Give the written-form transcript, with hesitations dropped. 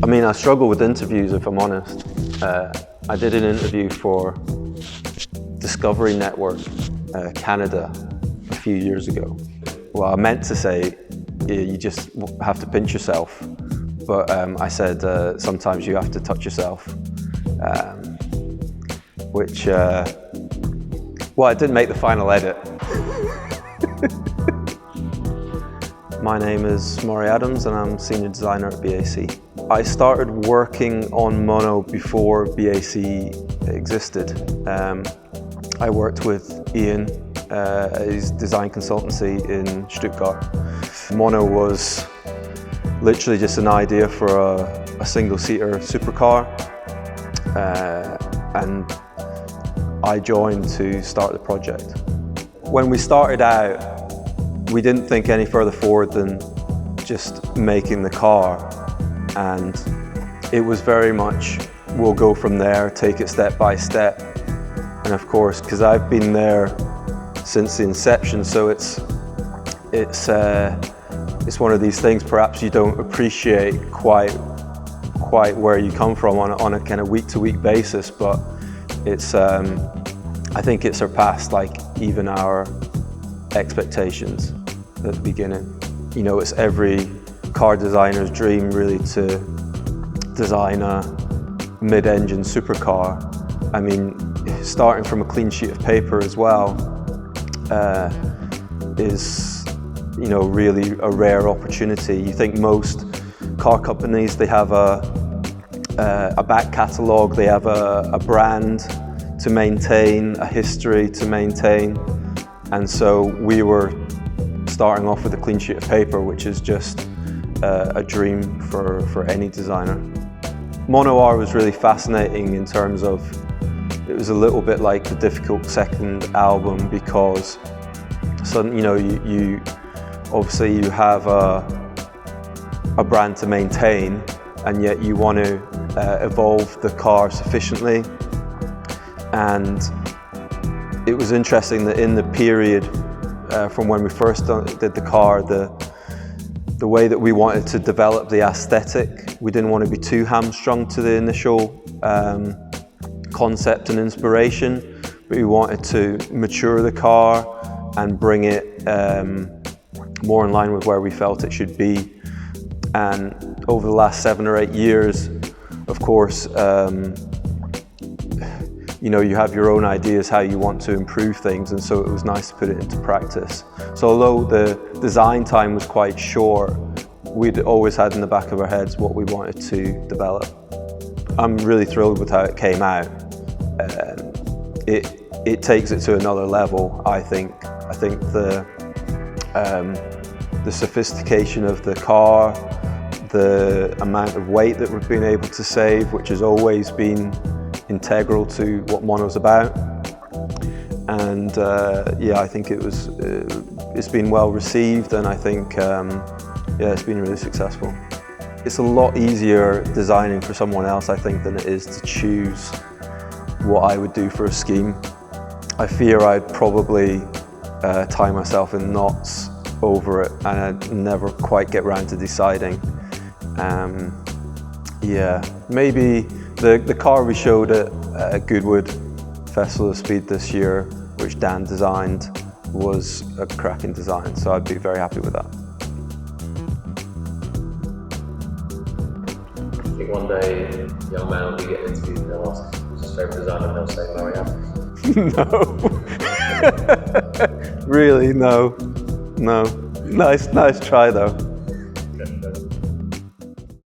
I mean, I struggle with interviews, if I'm honest. I did an interview for Discovery Network Canada a few years ago. Well, I meant to say you just have to pinch yourself, but I said sometimes you have to touch yourself, which, well, it didn't make the final edit. My name is Maury Adams and I'm Senior Designer at BAC. I started working on Mono before BAC existed. I worked with Ian at his design consultancy in Stuttgart. Mono was literally just an idea for a single-seater supercar, and I joined to start the project. When we started out, we didn't think any further forward than just making the car, and it was very much, we'll go from there, take it step by step. And of course, because I've been there since the inception, so it's one of these things perhaps you don't appreciate quite where you come from on a kind of week-to-week basis, but it's I think it surpassed like even our expectations at the beginning. You know, it's every car designer's dream really to design a mid-engine supercar. I mean, starting from a clean sheet of paper as well is, you know, really a rare opportunity. You think most car companies, they have a back catalogue, they have a brand to maintain, a history to maintain, and so we were starting off with a clean sheet of paper, which is just a dream for any designer. Mono R was really fascinating in terms of, it was a little bit like the difficult second album, because you know, you obviously you have a brand to maintain, and yet you want to evolve the car sufficiently. And it was interesting that in the period from when we first did the car, the way that we wanted to develop the aesthetic, we didn't want to be too hamstrung to the initial concept and inspiration, but we wanted to mature the car and bring it more in line with where we felt it should be. And over the last 7 or 8 years, of course, you know, you have your own ideas how you want to improve things, and so it was nice to put it into practice. So although the design time was quite short, we'd always had in the back of our heads what we wanted to develop. I'm really thrilled with how it came out. It takes it to another level, I think. I think the sophistication of the car, the amount of weight that we've been able to save, which has always been integral to what Mono's about. And yeah, I think it's been well received, and I think yeah, it's been really successful. It's a lot easier designing for someone else, I think, than it is to choose what I would do for a scheme. I fear I'd probably tie myself in knots over it, and I'd never quite get round to deciding. Yeah, maybe the car we showed at Goodwood Festival of Speed this year, which Dan designed, was a cracking design, so I'd be very happy with that. I think one day a young man will be getting interviewed and they'll ask who's his favourite designer, and they'll say Maury Adams. No. Really, no. Nice try though.